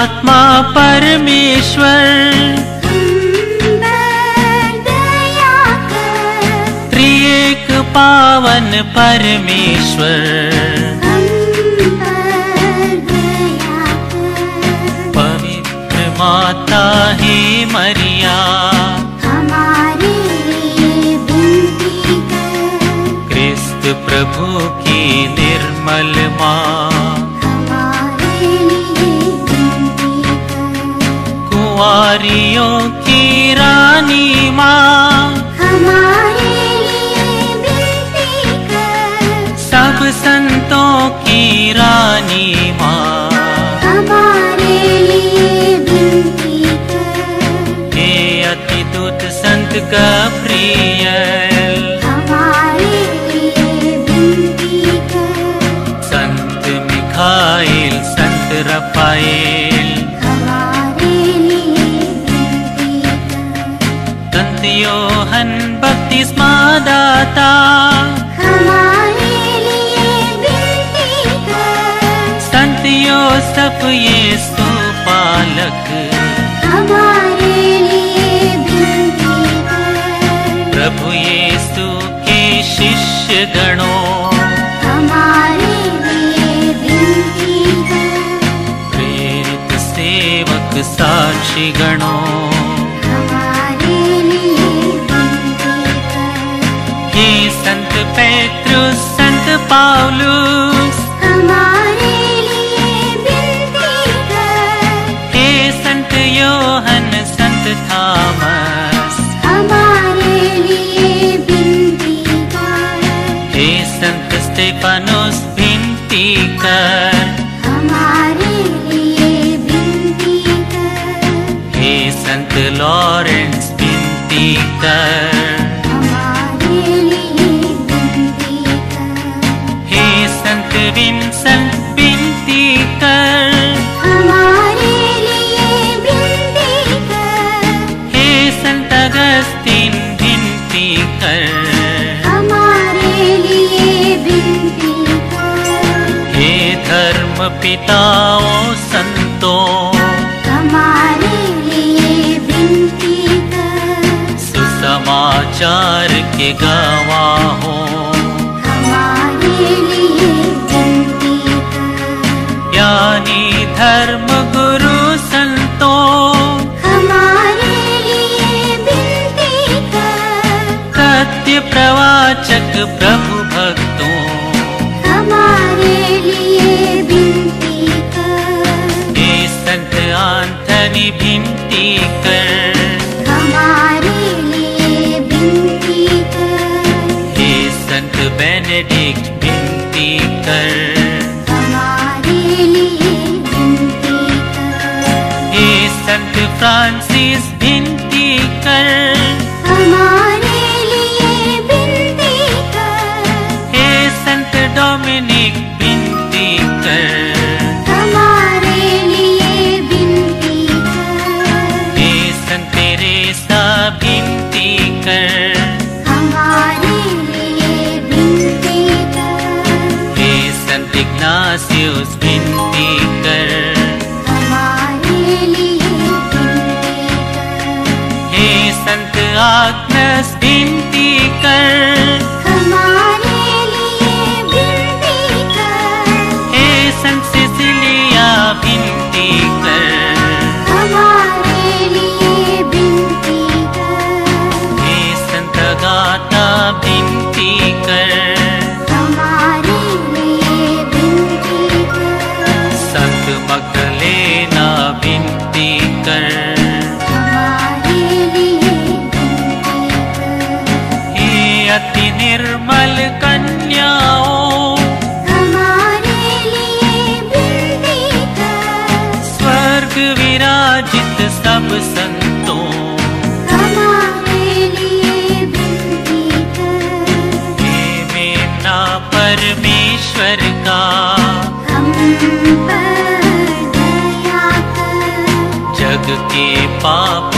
आत्मा परमेश्वर त्रिएक पावन परमेश्वर पवित्र माता हे मरिया हमारे लिए विनती कर। क्रिस्त प्रभु की निर्मल माँ हमारे लिए विनती कर। कुंवारियों की रानी माँ हमारे लिए विनती कर। सब संतों की रानी माँ हमारे लिए विनती कर। हे अतिदूत संत गब्रियल हमारे लिए विनती कर। संत मिखाइल संत रफाएल हमारे लिए विनती कर। संत योहन बपतिस्मा दाता हमारे लिए विनती कर। संत योसेफ यीशु पालक हमारे लिए विनती कर। प्रभु यीशु के शिष्य गणों हमारे लिए विनती कर। प्रेरित सेवक साक्षी गणों हमारे लिए विनती कर। हे संत पेट्रुस संत पौलुस हमारे लिए विनती कर। हे संत योहन संत थॉमस हमारे लिए विनती कर। हे संत स्टेफानोस विनती कर हमारे लिए विनती कर। हे संत लॉरेंस विनती कर हमारे लिए विनती कर। हे संत विंसेंट विनती कर हमारे लिए विनती कर। हे संत अगस्तीन विनती कर हमारे लिए विनती कर। हे धर्म पिताओं संतों हमारे लिए विनती कर। सुसमाचार के गवाहों हमारे लिए विनती कर। ज्ञानी धर्म गुरु संतों हमारे लिए विनती कर। सत्य प्रवाचक प्रभु भक्तों हमारे लिए विनती कर। हे संत आंथनी विनती कर हमारे लिए विनती कर। हे संत बेनेडिक्ट विनती कर हमारे लिए विनती कर। हे संत फ्रांसिस विनती कर हमारे लिए विनती कर। हे संत डोमिनिक विनती कर हमारे लिए विनती कर। हे संत तेरेसा विनती कर हमारे लिए विनती कर। हे संत इग्नासियस विनती कर हमारे लिए विनती कर। हे संत आग्नस विनती कर हमारे लिए विनती कर। हे संत सिसिलिया विनती कर हमारे लिए विनती कर। हे संत गाता विनती कर हमारे लिए विनती कर। संत मगदलेना विनती कर हमारे लिए विनती कर। हे अति निर्मल कन्याओं हमारे लिए विनती कर। स्वर्ग विराजित सब संतों हमारे लिए विनती कर। हे मेमना परमेश्वर का हम पर दया कर। जग के पाप